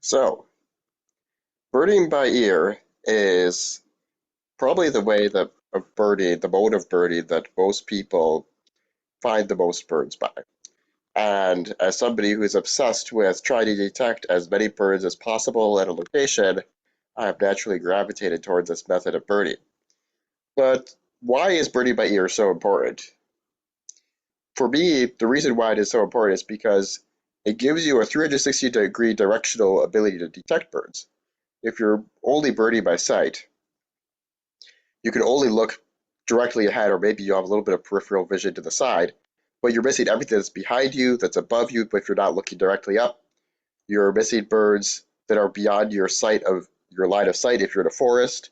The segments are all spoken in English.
So, birding by ear is probably the way that of birding, the mode of birding that most people find the most birds by. And as somebody who is obsessed with trying to detect as many birds as possible at a location, I have naturally gravitated towards this method of birding. But why is birding by ear so important? For me, the reason why it is so important is because it gives you a 360-degree directional ability to detect birds. If you're only birding by sight, you can only look directly ahead, or maybe you have a little bit of peripheral vision to the side, but you're missing everything that's behind you, that's above you, but if you're not looking directly up. You're missing birds that are beyond your sight of your line of sight. If you're in a forest,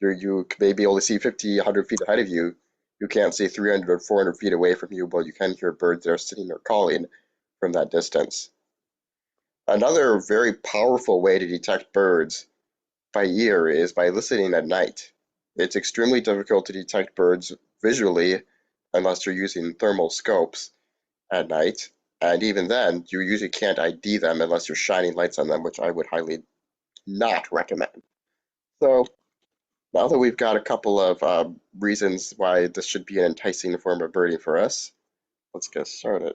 you maybe only see 50, 100 feet ahead of you. You can't see 300 or 400 feet away from you, but you can hear birds that are sitting or calling from that distance. Another very powerful way to detect birds by ear is by listening at night. It's extremely difficult to detect birds visually unless you're using thermal scopes at night, and even then, you usually can't ID them unless you're shining lights on them, which I would highly not recommend. So now that we've got a couple of reasons why this should be an enticing form of birding for us, let's get started.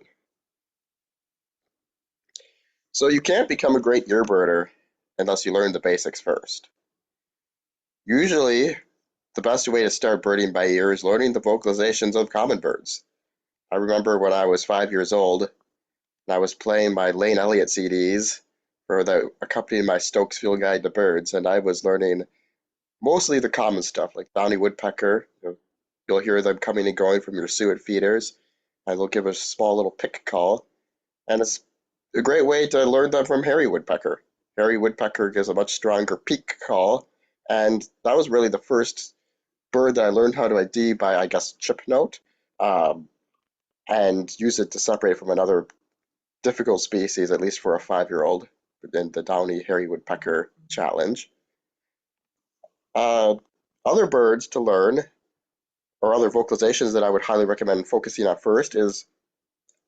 So you can't become a great earbirder unless you learn the basics first. Usually, the best way to start birding by ear is learning the vocalizations of common birds. I remember when I was 5 years old, and I was playing my Lane Elliott CDs for the accompanying my Stokes Field Guide to Birds, and I was learning mostly the common stuff like downy woodpecker. You'll hear them coming and going from your suet feeders, and they'll give a small little pick call. And it's a great way to learn them from hairy woodpecker. Hairy woodpecker gives a much stronger peak call, and that was really the first bird that I learned how to ID by, I guess, chip note, um, and use it to separate from another difficult species, at least for a 5-year-old, in the downy hairy woodpecker challenge. Uh, Other birds to learn, or other vocalizations that I would highly recommend focusing on first, is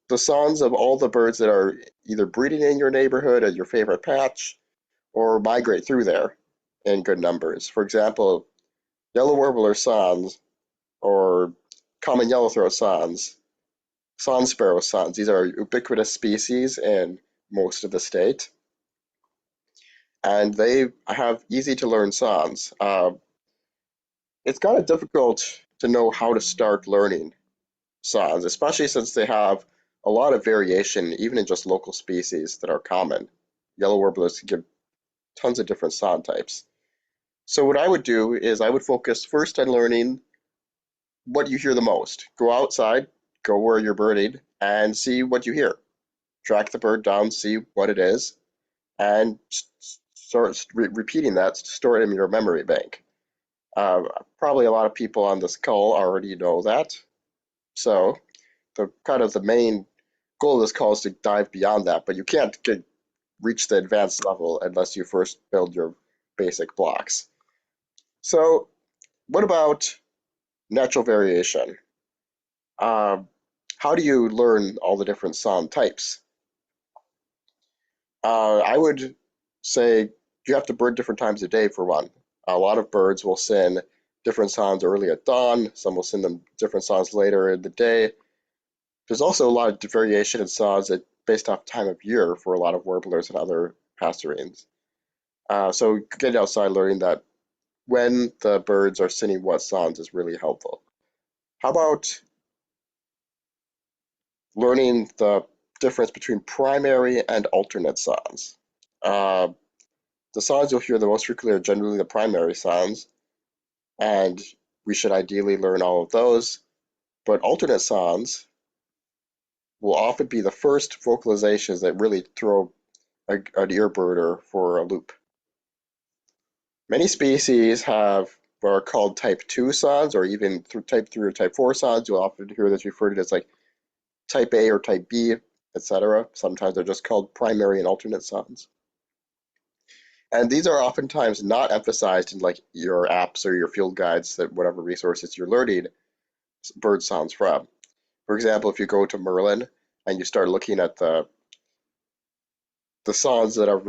the songs of all the birds that are either breeding in your neighborhood at your favorite patch or migrate through there in good numbers. For example, yellow warbler songs or common yellowthroat songs, song sparrow songs. These are ubiquitous species in most of the state, and they have easy to learn songs. It's kind of difficult to know how to start learning songs, especially since they have a lot of variation, even in just local species that are common. Yellow warblers can give tons of different song types. So what I would do is I would focus first on learning what you hear the most. Go outside, go where you're birding, and see what you hear. Track the bird down, see what it is, and start repeating that, store it in your memory bank. Uh, Probably a lot of people on this call already know that. So the main goal of this call is to dive beyond that, but you can't reach the advanced level unless you first build your basic blocks. So what about natural variation? Um, how do you learn all the different sound types? I would say you have to bird different times of day for one. A lot of birds will sing different sounds early at dawn. Some will sing them different sounds later in the day. There's also a lot of variation in songs based off time of year for a lot of warblers and other passerines. So getting outside, learning that when the birds are singing what songs is really helpful. How about learning the difference between primary and alternate songs? Uh, the songs you'll hear the most frequently are generally the primary sounds, and we should ideally learn all of those. But alternate songs will often be the first vocalizations that really throw an earbirder for a loop. Many species have what are called type 2 songs, or even through type 3 or type 4 songs. You'll often hear this referred to as like type A or type B, etc. Sometimes they're just called primary and alternate songs. And these are oftentimes not emphasized in like your apps or your field guides, that whatever resources you're learning bird sounds from. For example, if you go to Merlin and you start looking at the the songs that are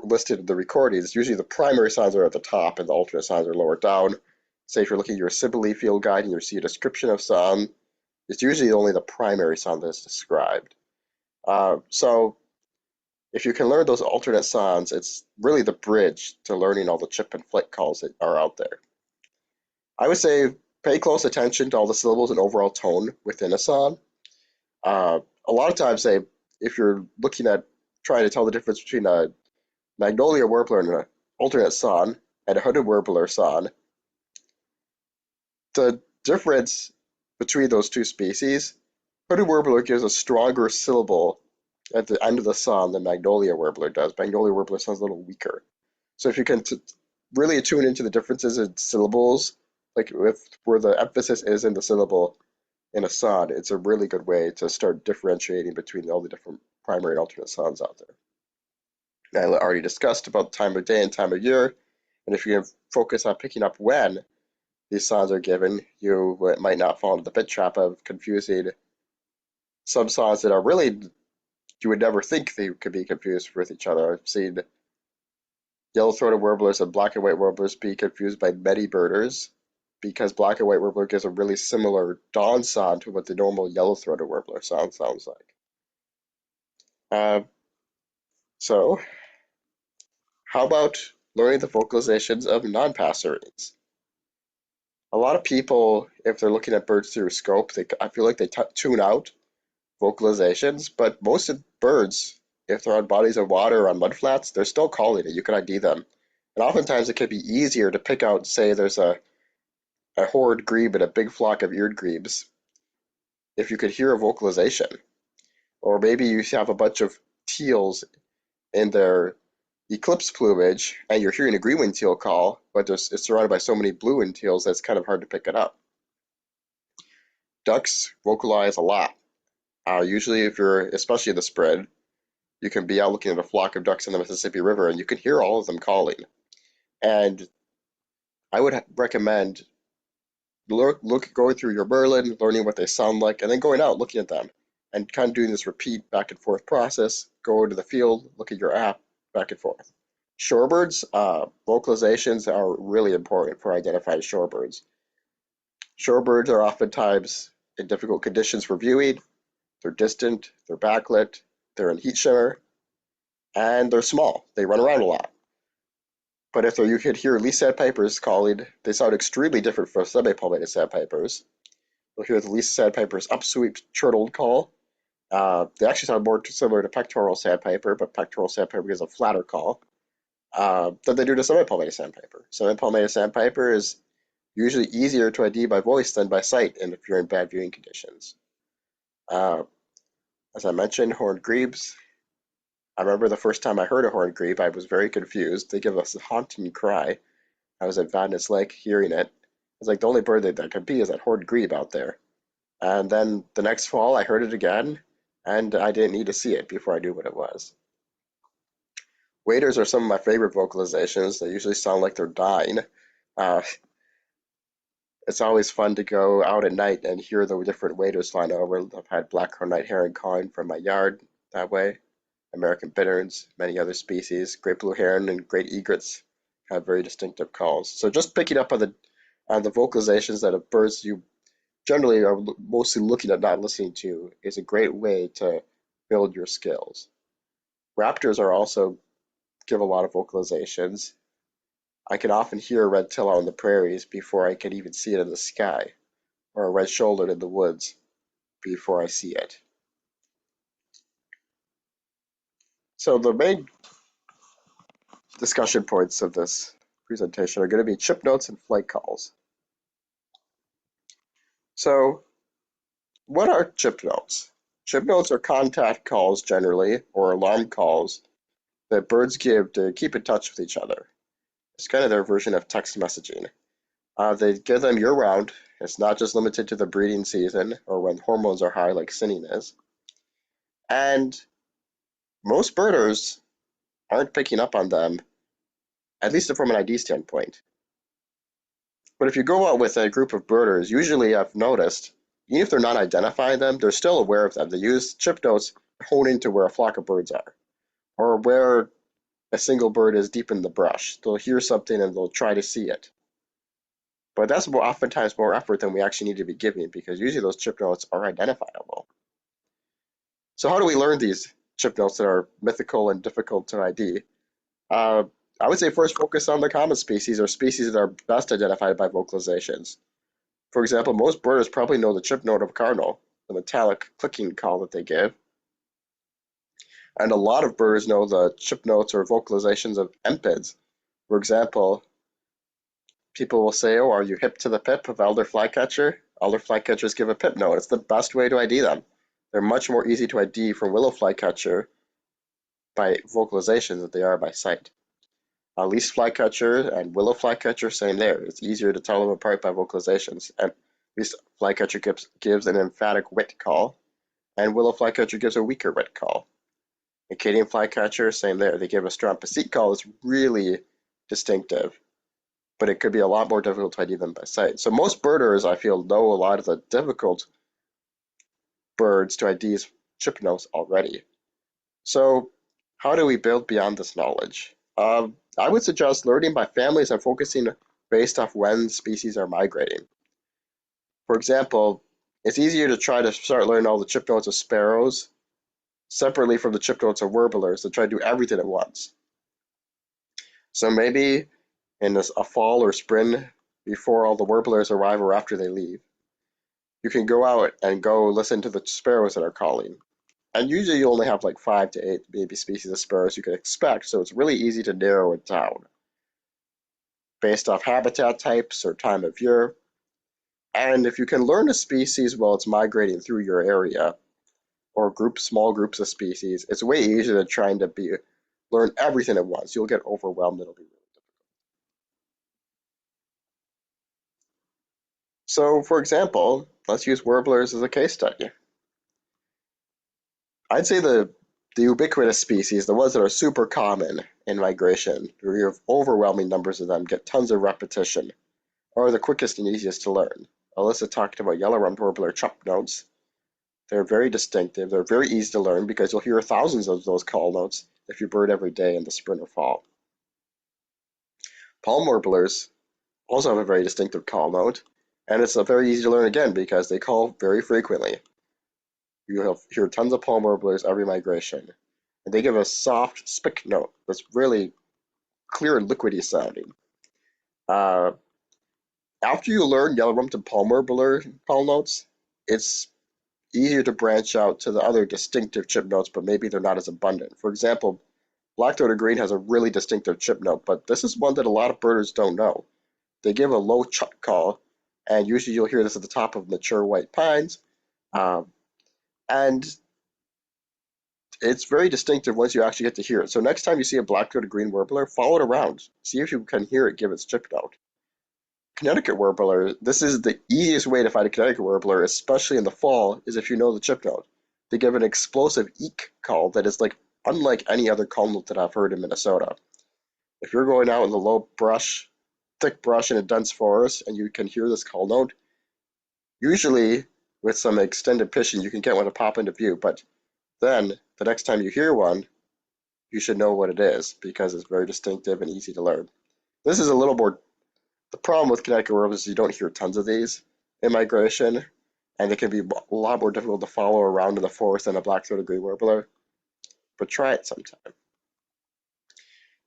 listed in the recordings, usually the primary songs are at the top and the alternate songs are lower down. Say if you're looking at your Sibylle field guide and you see a description of song, it's usually only the primary song that's described. So if you can learn those alternate songs, it's really the bridge to learning all the chip and flick calls that are out there. I would say pay close attention to all the syllables and overall tone within a song. A lot of times, say, if you're looking at trying to tell the difference between a magnolia warbler and an alternate song and a hooded warbler song, the difference between those two species, hooded warbler gives a stronger syllable at the end of the song than magnolia warbler does. Magnolia warbler sounds a little weaker. So if you can really tune into the differences in syllables, like where the emphasis is in the syllable in a song, it's a really good way to start differentiating between all the different primary and alternate songs out there. I already discussed about time of day and time of year, and if you can focus on picking up when these songs are given, you might not fall into the pit trap of confusing some songs that are really, you would never think they could be confused with each other. I've seen yellow-throated warblers and black and white warblers be confused by many birders because black and white warbler gives a really similar dawn sound to what the normal yellow-throated warbler sounds like. So, how about learning the vocalizations of non-passerines? A lot of people, if they're looking at birds through a scope, I feel like they tune out vocalizations, but most of birds, if they're on bodies of water or on mudflats, they're still calling it. You can ID them. And oftentimes it can be easier to pick out, say, there's a horned grebe and a big flock of eared grebes, if you could hear a vocalization. Or maybe you have a bunch of teals in their eclipse plumage and you're hearing a green-winged teal call, but it's surrounded by so many blue-winged teals that it's kind of hard to pick it up. Ducks vocalize a lot. Usually if you're, especially in the spread, you can be out looking at a flock of ducks in the Mississippi River and you can hear all of them calling. And I would recommend going through your Merlin, learning what they sound like, and then going out looking at them and kind of doing this repeat back and forth process. Go to the field, look at your app, back and forth. Shorebirds, vocalizations are really important for identifying shorebirds. Shorebirds are oftentimes in difficult conditions for viewing. They're distant, they're backlit, they're in heat shimmer, and they're small. They run around a lot. But if you could hear least sandpipers calling, they sound extremely different from semi-palmated sandpipers. You'll hear the least sandpiper's upsweep chortled call. They actually sound more similar to pectoral sandpiper, but pectoral sandpiper gives a flatter call than they do to semi-palmated sandpiper. Semi-palmated sandpiper is usually easier to ID by voice than by sight, and if you're in bad viewing conditions. As I mentioned, horned grebes. I remember the first time I heard a horned grebe, I was very confused. They give us a haunting cry. I was at Vadnais Lake hearing it. It's like the only bird that could be is that horned grebe out there. And then the next fall, I heard it again, and I didn't need to see it before I knew what it was. Waders are some of my favorite vocalizations. They usually sound like they're dying. It's always fun to go out at night and hear the different waders flying over. I've had black-crowned night heron calling from my yard that way. American bitterns, many other species, great blue heron and great egrets have very distinctive calls. So just picking up on the vocalizations that of birds you generally are mostly looking at, not listening to, is a great way to build your skills. Raptors are also give a lot of vocalizations. I can often hear a red-tailed on the prairies before I can even see it in the sky, or a red-shouldered in the woods before I see it. So the main discussion points of this presentation are going to be chip notes and flight calls. So what are chip notes? Chip notes are contact calls generally, or alarm calls that birds give to keep in touch with each other. It's kind of their version of text messaging. They give them year-round. It's not just limited to the breeding season or when hormones are high like singing is. And most birders aren't picking up on them, at least from an ID standpoint. But if you go out with a group of birders, usually I've noticed, even if they're not identifying them, they're still aware of them. They use chip notes to hone into where a flock of birds are. or where a single bird is deep in the brush. They'll hear something and they'll try to see it. But that's oftentimes more effort than we actually need to be giving because usually those chip notes are identifiable. So how do we learn these chip notes that are mythical and difficult to ID? Uh, I would say first focus on the common species or species that are best identified by vocalizations. For example, most birders probably know the chip note of a cardinal, the metallic clicking call that they give. And a lot of birders know the chip notes or vocalizations of empids. For example, people will say, "Oh, are you hip to the pip of elder flycatcher?" Elder flycatchers give a pip note. It's the best way to ID them. They're much more easy to ID from willow flycatcher by vocalization than they are by sight. Least flycatcher and willow flycatcher, same there. It's easier to tell them apart by vocalizations. And least flycatcher gives an emphatic wit call, and willow flycatcher gives a weaker wit call. Acadian flycatcher, same there. They give a strong pacete call that's really distinctive, but it could be a lot more difficult to ID them by sight. So most birders, I feel, know a lot of the difficult birds to ID as chip notes already. So how do we build beyond this knowledge? I would suggest learning by families and focusing based off when species are migrating. For example, it's easier to try to start learning all the chip notes of sparrows separately from the chip notes of warblers than try to do everything at once. So maybe in a fall or spring before all the warblers arrive or after they leave, you can go out and go listen to the sparrows that are calling. And usually you only have like 5 to 8 maybe species of sparrows you can expect, so it's really easy to narrow it down based off habitat types or time of year. And if you can learn a species while it's migrating through your area, or small groups of species, it's way easier than trying to learn everything at once. You'll get overwhelmed. It'll be really difficult. So, for example, let's use warblers as a case study. I'd say the ubiquitous species, the ones that are super common in migration, where you have overwhelming numbers of them, get tons of repetition, are the quickest and easiest to learn. Alyssa talked about yellow-rumped warbler chop notes. They're very distinctive. They're very easy to learn because you'll hear thousands of those call notes if you bird every day in the spring or fall. Palm warblers also have a very distinctive call note, and it's very easy to learn again because they call very frequently. You'll hear tons of palm warblers every migration, and they give a soft spick note that's really clear and liquidy sounding. Uh, After you learn yellow-rumped and palm warbler call notes, it's easier to branch out to the other distinctive chip notes, but maybe they're not as abundant. For example, black-throated green has a really distinctive chip note, but this is one that a lot of birders don't know. They give a low chuck call, and usually you'll hear this at the top of mature white pines. And it's very distinctive once you actually get to hear it. So next time you see a black-throated green warbler, follow it around. See if you can hear it give its chip note. Connecticut warbler, this is the easiest way to find a Connecticut warbler, especially in the fall, is if you know the chip note. They give an explosive eek call that is like unlike any other call note that I've heard in Minnesota. If you're going out in the low brush, thick brush in a dense forest, and you can hear this call note, usually with some extended pitching, you can get one to pop into view, but then the next time you hear one, you should know what it is because it's very distinctive and easy to learn. This is a little more, the problem with Connecticut warblers is you don't hear tons of these in migration, and it can be a lot more difficult to follow around in the forest than a black-throated green warbler, but try it sometime.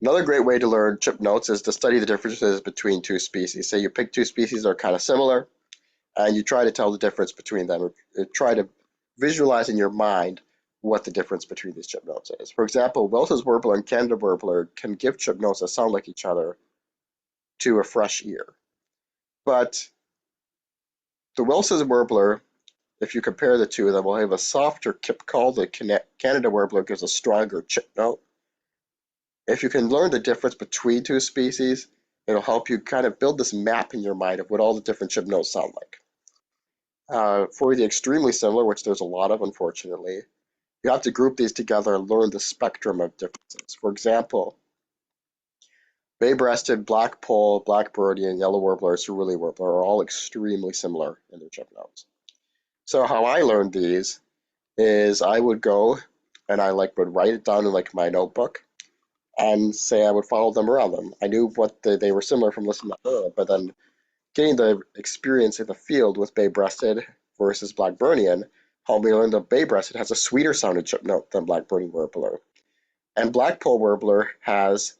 Another great way to learn chip notes is to study the differences between two species. Say you pick two species that are kind of similar, and you try to tell the difference between them, or try to visualize in your mind what the difference between these chip notes is. For example, Welsh's warbler and Canada warbler can give chip notes that sound like each other to a fresh ear. But the Welsh's warbler, if you compare the two of them, will have a softer kip call. The Canada warbler gives a stronger chip note. If you can learn the difference between two species, it'll help you kind of build this map in your mind of what all the different chip notes sound like. For the extremely similar, which there's a lot of, unfortunately, you have to group these together and learn the spectrum of differences. For example, bay-breasted, black pole, black birdie, and yellow warbler, cerulean warbler are all extremely similar in their chip notes. So how I learned these is I would go and I would write it down in my notebook and say I would follow them around them. I knew what they were similar from listening to Earl, but then getting the experience in the field with bay-breasted versus blackburnian helped me learn that bay-breasted has a sweeter sounding chip note than black-burnian warbler, and blackpoll warbler has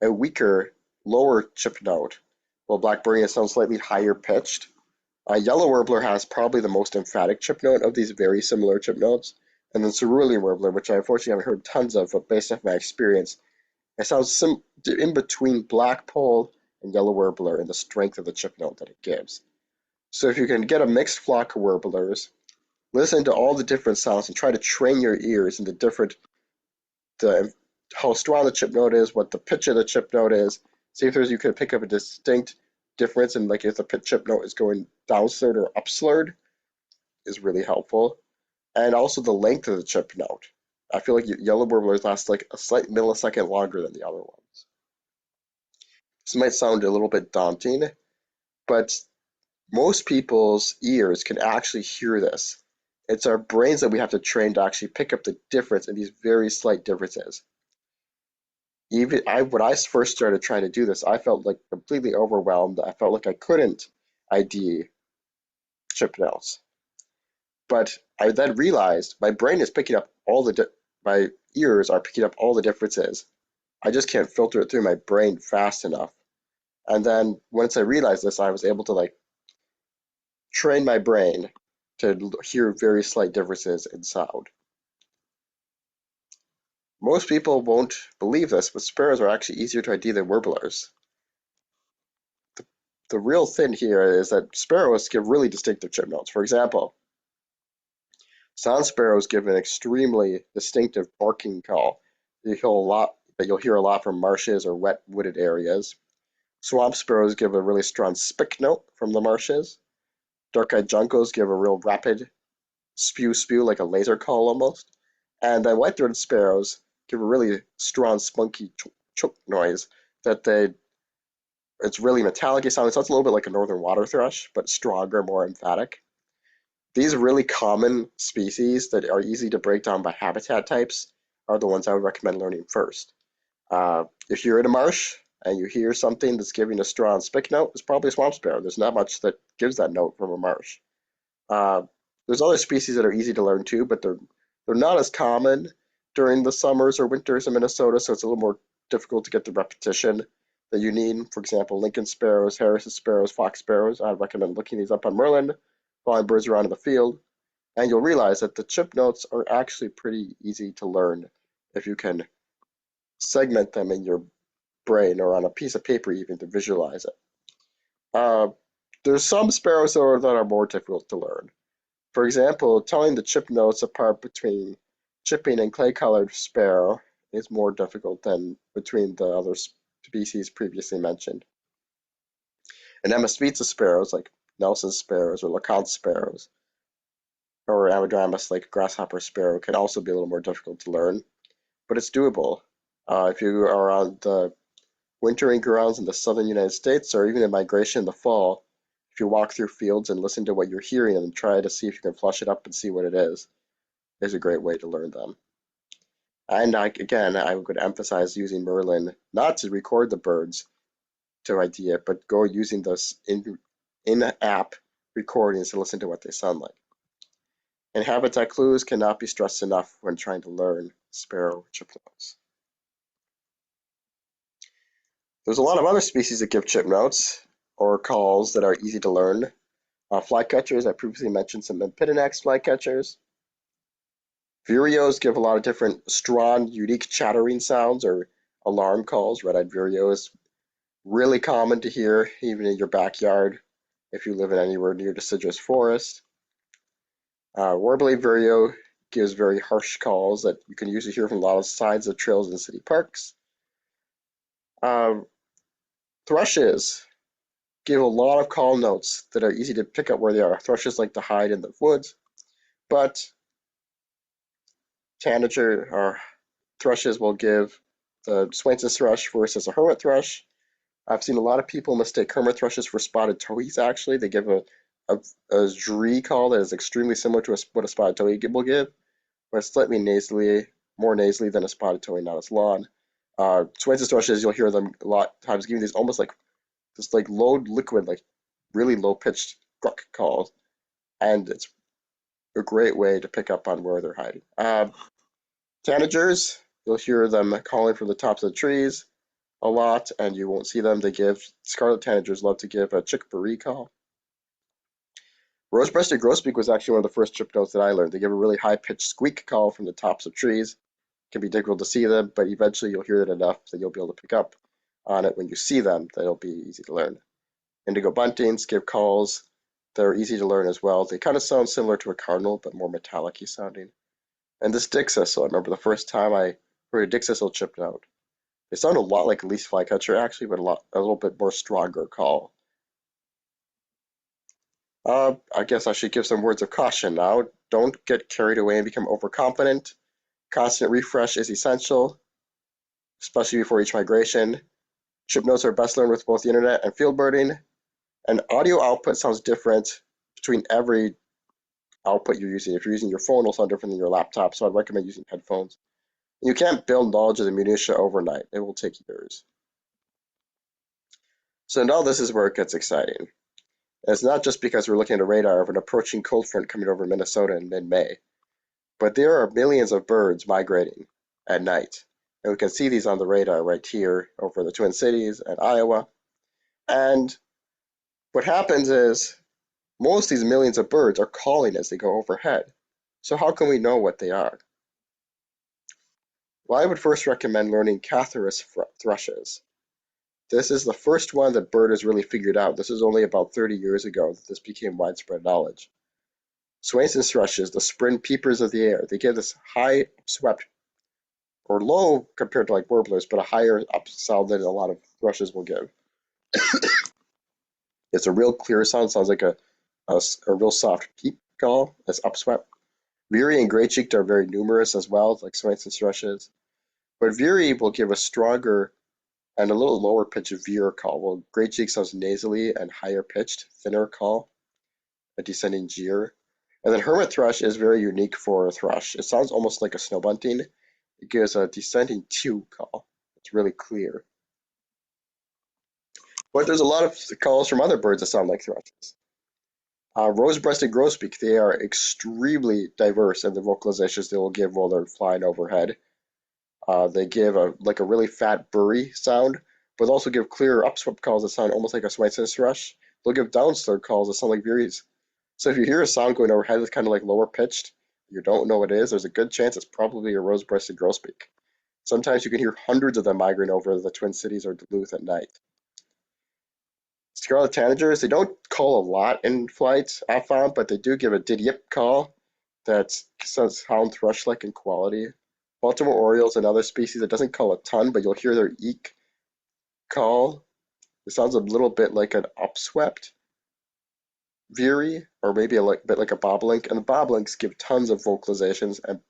a weaker, lower chip note, while blackburnian sounds slightly higher pitched. Yellow warbler has probably the most emphatic chip note of these very similar chip notes, and then cerulean warbler, which I unfortunately haven't heard tons of, but based off my experience, it sounds in between blackpoll and yellow warbler in the strength of the chip note that it gives. So if you can get a mixed flock of warblers, listen to all the different sounds and try to train your ears in the how strong the chip note is, what the pitch of the chip note is. See if you can pick up a distinct difference in if the chip note is going down slurred or up slurred is really helpful. And also the length of the chip note. I feel like yellow warblers last a slight millisecond longer than the other ones. This might sound a little bit daunting, but most people's ears can actually hear this. It's our brains that we have to train to actually pick up the difference in these very slight differences. When I first started trying to do this, I felt completely overwhelmed. I felt like I couldn't ID chip notes. But I then realized my brain is picking up my ears are picking up all the differences. I just can't filter it through my brain fast enough. And then once I realized this, I was able to train my brain to hear very slight differences in sound. Most people won't believe this, but sparrows are actually easier to ID than warblers. The real thing here is that sparrows give really distinctive chip notes. For example, sound sparrows give an extremely distinctive barking call that you'll hear a lot from marshes or wet wooded areas. Swamp sparrows give a really strong spick note from the marshes. Dark-eyed juncos give a real rapid spew spew, like a laser call almost. And then white-throated sparrows give a really strong spunky choke noise it's really metallic sounding. It sounds a little bit like a northern water thrush, but stronger, more emphatic. These really common species that are easy to break down by habitat types are the ones I would recommend learning first. If you're in a marsh and you hear something that's giving a strong spick note, it's probably a swamp sparrow. There's not much that gives that note from a marsh. Uh, there's other species that are easy to learn too, but they're not as common during the summers or winters in Minnesota, so it's a little more difficult to get the repetition that you need. For example, Lincoln sparrows, Harris's sparrows, fox sparrows. I'd recommend looking these up on Merlin, following birds around in the field, and you'll realize that the chip notes are actually pretty easy to learn if you can segment them in your brain or on a piece of paper even to visualize it. Uh, there's some sparrows that are more difficult to learn. For example, telling the chip notes apart between chipping and clay-colored sparrow is more difficult than between the other species previously mentioned. And Ammonitsa sparrows, like Nelson sparrows or LeConte sparrows, or Ammodramus, like grasshopper sparrow, can also be a little more difficult to learn, but it's doable. If you are on the wintering grounds in the southern United States, or even in migration in the fall, if you walk through fields and listen to what you're hearing and try to see if you can flush it up and see what it is a great way to learn them. And again, I would emphasize using Merlin not to record the birds to ID it, but go using those in-app recordings to listen to what they sound like. And habitat clues cannot be stressed enough when trying to learn sparrow chip notes. There's a lot of other species that give chip notes or calls that are easy to learn. Flycatchers, I previously mentioned some Epidinax flycatchers. Vireos give a lot of different strong, unique chattering sounds or alarm calls. Red-eyed vireo is really common to hear even in your backyard if you live in anywhere near deciduous forest. Warbly vireo gives very harsh calls that you can usually hear from a lot of sides of trails in city parks. Thrushes give a lot of call notes that are easy to pick up where they are. Thrushes like to hide in the woods, but tanager or thrushes will give the Swainson's thrush versus a hermit thrush. I've seen a lot of people mistake hermit thrushes for spotted towhees, actually. They give a dree call that is extremely similar to what a spotted towhee will give, but slightly nasally more nasally than a spotted towhee, not as long. Swainson's thrushes, you'll hear them a lot of times giving these almost like this like low liquid, like really low pitched cluck calls, and it's a great way to pick up on where they're hiding. Tanagers, you'll hear them calling from the tops of the trees a lot, and you won't see them. They give scarlet tanagers love to give a chick-bee call. Rose-breasted grosbeak was actually one of the first chip notes that I learned. They give a really high-pitched squeak call from the tops of trees. It can be difficult to see them, but eventually you'll hear it enough that you'll be able to pick up on it when you see them. That'll be easy to learn. Indigo buntings give calls. They're easy to learn as well. They kind of sound similar to a cardinal, but more metallic-y sounding. And this dickcissel, I remember the first time I heard a dickcissel chip note. They sound a lot like a least flycatcher actually, but a little bit more stronger call. I guess I should give some words of caution now. Don't get carried away and become overconfident. Constant refresh is essential, especially before each migration. Chip notes are best learned with both the internet and field birding. And audio output sounds different between every output you're using. If you're using your phone, it'll sound different than your laptop, so I'd recommend using headphones. You can't build knowledge of the minutia overnight. It will take years. So now this is where it gets exciting. And it's not just because we're looking at a radar of an approaching cold front coming over Minnesota in mid-May, but there are millions of birds migrating at night. And we can see these on the radar right here over the Twin Cities and Iowa. And what happens is most of these millions of birds are calling as they go overhead. So how can we know what they are? Well, I would first recommend learning Catharus thrushes. This is the first one that birders really figured out. This is only about 30 years ago that this became widespread knowledge. Swainson's thrushes, the spring peepers of the air, they give this high swept or low compared to like warblers, but a higher up sound than a lot of thrushes will give. It's a real clear sound, sounds like a real soft peep call that's upswept. Veery and gray-cheeked are very numerous as well, like Swainson's thrushes. But Veery will give a stronger and a little lower pitch veer call, while gray-cheek sounds nasally and higher pitched, thinner call, a descending jeer. And then hermit thrush is very unique for a thrush. It sounds almost like a snow bunting. It gives a descending tew call. It's really clear. But there's a lot of calls from other birds that sound like thrushes. Rose-breasted grosbeak, they are extremely diverse in the vocalizations they will give while they're flying overhead. They give a really fat burry sound, but also give clear upswept calls that sound almost like a Swainson's thrush. They'll give downslurred calls that sound like veeries. So if you hear a sound going overhead that's kind of like lower pitched, you don't know what it is, there's a good chance it's probably a rose-breasted grosbeak. Sometimes you can hear hundreds of them migrating over the Twin Cities or Duluth at night. Scarlet tanagers, they don't call a lot in flight, I found, but they do give a did-yip call that sounds hound thrush-like in quality. Baltimore Orioles and other species, it doesn't call a ton, but you'll hear their eek call. It sounds a little bit like an upswept veery, or maybe a bit like a bobolink. And the bobolinks give tons of vocalizations, and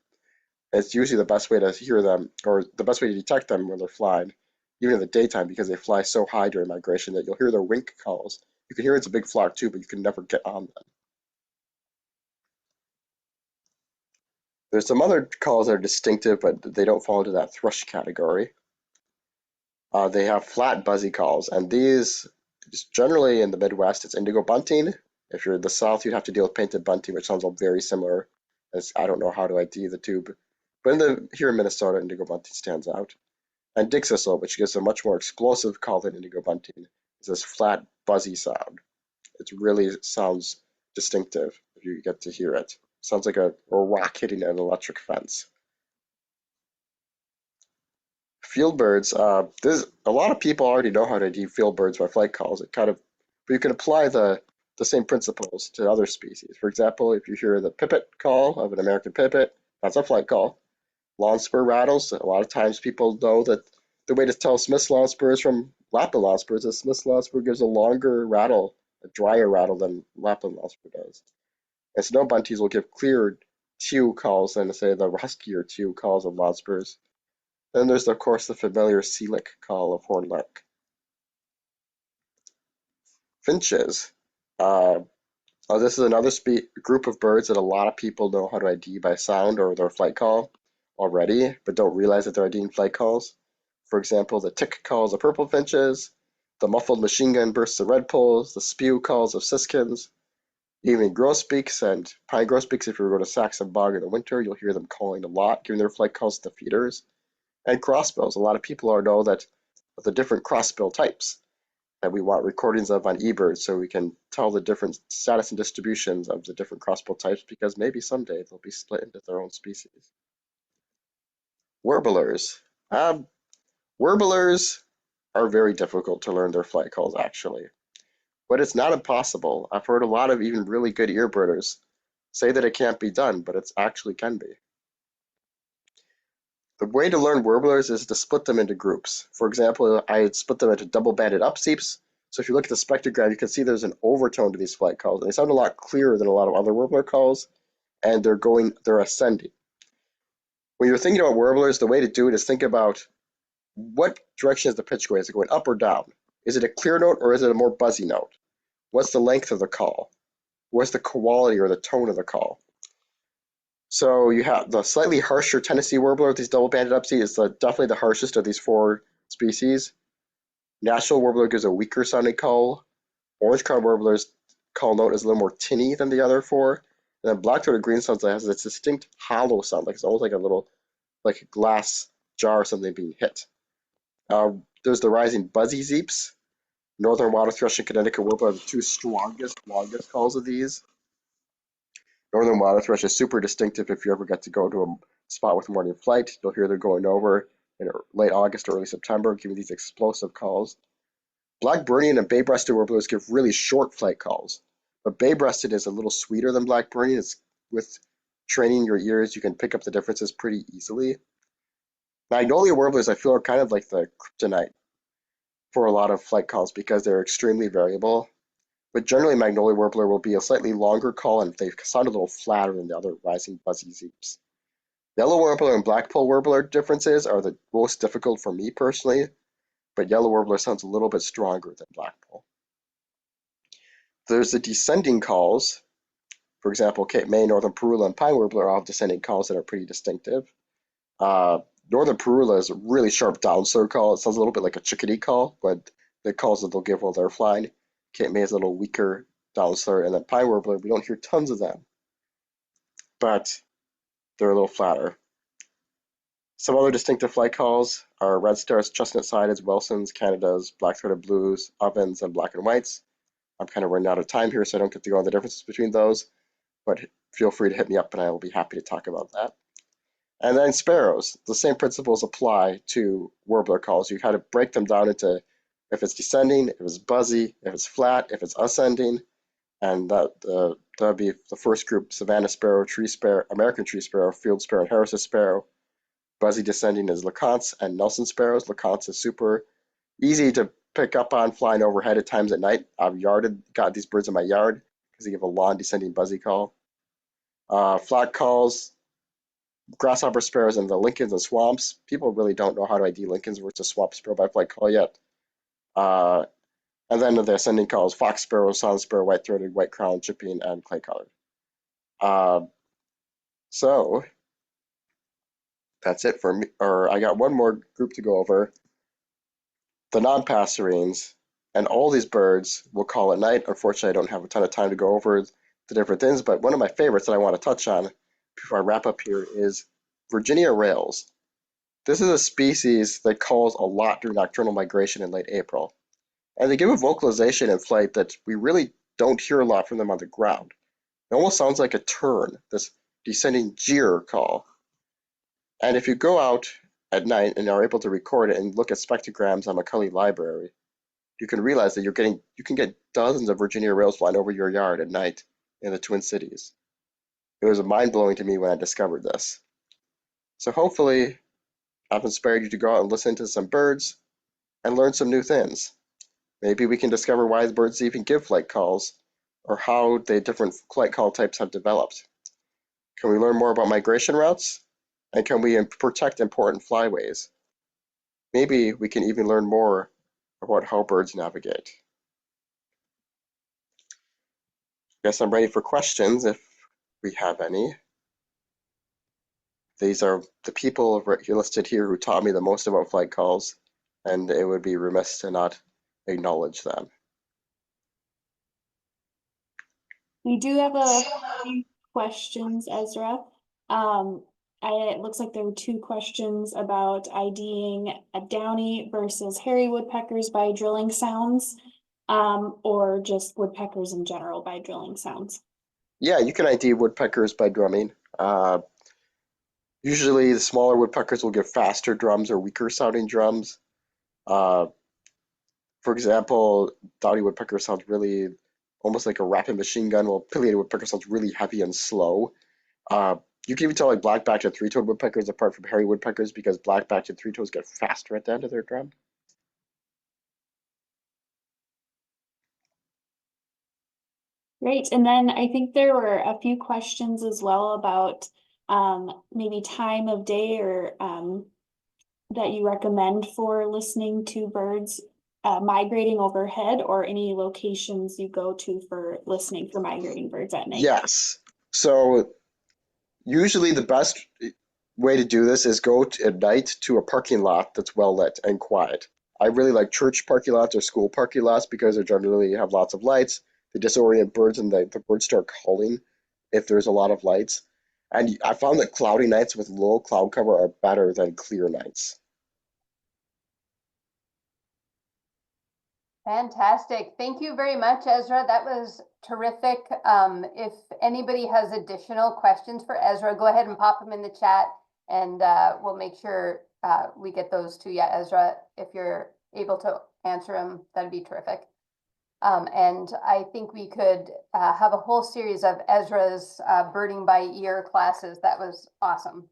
it's usually the best way to hear them, or the best way to detect them when they're flying, even in the daytime, because they fly so high during migration that you'll hear their wink calls. You can hear it's a big flock too, but you can never get on them. There's some other calls that are distinctive, but they don't fall into that thrush category. They have flat buzzy calls, and these, generally in the Midwest, it's indigo bunting. If you're in the South, you'd have to deal with painted bunting, which sounds all very similar. As I don't know how to ID the two, but here in Minnesota, indigo bunting stands out. And dickcissel, which gives a much more explosive call than indigo bunting, is this flat buzzy sound. It really sounds distinctive if you get to hear it. Sounds like a rock hitting an electric fence. Field birds, there's a lot of people already know how to do field birds by flight calls. But you can apply the same principles to other species. For example, if you hear the pipit call of an American pipit, that's a flight call. Lawn spur rattles, a lot of times people know that the way to tell Smith's lawn spurs from Lapland lawn spurs is Smith's lawn spur gives a longer rattle, a drier rattle than Lapland lawn spur does. And snow bunties will give clearer tew calls than, say, the huskier tew calls of lawn spurs. Then there's, of course, the familiar Seelick call of hornlark. Finches. This is another group of birds that a lot of people know how to ID by sound or their flight call. already, but don't realize that they're IDing flight calls. For example, the tick calls of purple finches, the muffled machine gun bursts of redpolls, the spew calls of siskins, even grosbeaks and pine grosbeaks. If you go to Saxon Bog in the winter, you'll hear them calling a lot, giving their flight calls to feeders. And crossbills. A lot of people already know that of the different crossbill types that we want recordings of on eBird so we can tell the different status and distributions of the different crossbill types because maybe someday they'll be split into their own species. Warblers. Um, warblers are very difficult to learn their flight calls actually, but it's not impossible. I've heard a lot of even really good earbirders say that it can't be done, but it actually can be. The way to learn warblers is to split them into groups. For example, I had split them into double-banded upseeps. So if you look at the spectrograph, you can see there's an overtone to these flight calls. They sound a lot clearer than a lot of other warbler calls, and they're ascending. When you're thinking about warblers, the way to do it is think about what direction is the pitch going? Is it going up or down? Is it a clear note or is it a more buzzy note? What's the length of the call? What's the quality or the tone of the call? So you have the slightly harsher Tennessee warbler with these double-banded upseat is definitely the harshest of these four species. Nashville warbler gives a weaker sounding call. Orange-crowned warbler's call note is a little more tinny than the other four. And then black-throated greenstones has this distinct hollow sound, like it's almost like a little, like a glass jar or something being hit. There's the rising buzzy zeeps. Northern water thrush and Connecticut warbler are the two strongest, longest calls of these. Northern water thrush is super distinctive if you ever get to go to a spot with morning flight. You'll hear they're going over in late August or early September, giving these explosive calls. Black Burnian and bay-breasted warblers give really short flight calls, but bay-breasted is a little sweeter than black Burnian. It's, with training your ears, you can pick up the differences pretty easily. Magnolia warblers, I feel, are kind of like the kryptonite for a lot of flight calls because they're extremely variable. But generally, Magnolia Warbler will be a slightly longer call and they sound a little flatter than the other rising buzzy zeeps. Yellow Warbler and Blackpoll Warbler differences are the most difficult for me personally, but Yellow Warbler sounds a little bit stronger than Blackpoll. There's the descending calls. For example, Cape May, Northern Parula, and Pine Warbler all have descending calls that are pretty distinctive. Northern Parula is a really sharp downslur call. It sounds a little bit like a chickadee call, but the calls that they'll give while they're flying. Cape May is a little weaker downslur, and then Pine Warbler, we don't hear tons of them, but they're a little flatter. Some other distinctive flight calls are red stars, chestnut-sideds, Wilsons, Canadas, black-throated blues, ovens, and black and whites. I'm kind of running out of time here, so I don't get to go on the differences between those, but feel free to hit me up and I will be happy to talk about that. And then sparrows, the same principles apply to warbler calls. You kind of break them down into if it's descending, if it's buzzy, if it's flat, if it's ascending, and that'd be the first group: Savannah sparrow, tree sparrow, American tree sparrow, field sparrow, and Harris's sparrow. Buzzy descending is LeConte's and Nelson sparrows. LeConte's is super easy to pick up on flying overhead at times at night. I've got these birds in my yard because they give a long descending buzzy call. Flat calls, grasshopper sparrows and the Lincolns and swamps. People really don't know how to ID Lincolns versus swamp sparrow by flight call yet. And then the ascending calls: fox sparrow, silent sparrow, white-throated, white-crowned, chipping, and clay-colored. So that's it for me. Or I got one more group to go over. The non-passerines, and all these birds will call at night. Unfortunately, I don't have a ton of time to go over the different things, but one of my favorites that I want to touch on before I wrap up here is Virginia rails. This is a species that calls a lot during nocturnal migration in late April, and they give a vocalization in flight that we really don't hear a lot from them on the ground. It almost sounds like a tern, this descending jeer call. And if you go out at night and are able to record it and look at spectrograms on Macaulay Library, you can realize that you can get dozens of Virginia rails flying over your yard at night in the Twin Cities. It was mind-blowing to me when I discovered this. So hopefully I've inspired you to go out and listen to some birds and learn some new things. Maybe we can discover why the birds even give flight calls, or how the different flight call types have developed. Can we learn more about migration routes? And can we protect important flyways? Maybe we can even learn more about how birds navigate. Guess I'm ready for questions if we have any. These are the people here listed here who taught me the most about flight calls, and it would be remiss to not acknowledge them. We do have a few questions, Ezra. Um, it looks like there were two questions about IDing a downy versus hairy woodpeckers by drilling sounds, or just woodpeckers in general by drilling sounds. Yeah, you can ID woodpeckers by drumming. Usually the smaller woodpeckers will give faster drums or weaker sounding drums. Uh, for example, downy woodpecker sounds really almost like a rapid machine gun, while pileated woodpecker sounds really heavy and slow. Uh, you can even tell like black-backed and three-toed woodpeckers apart from hairy woodpeckers because black-backed and three-toes get faster at the end of their drum. Great. And then I think there were a few questions as well about maybe time of day or that you recommend for listening to birds migrating overhead, or any locations you go to for listening for migrating birds at night. Yes. So usually the best way to do this is go at night to a parking lot that's well lit and quiet. I really like church parking lots or school parking lots because they generally have lots of lights. They disorient birds and the birds start calling if there's a lot of lights. And I found that cloudy nights with low cloud cover are better than clear nights. Fantastic. Thank you very much, Ezra. That was terrific. If anybody has additional questions for Ezra, go ahead and pop them in the chat, and we'll make sure we get those to you, Ezra. If you're able to answer them, that'd be terrific. And I think we could have a whole series of Ezra's birding by ear classes. That was awesome.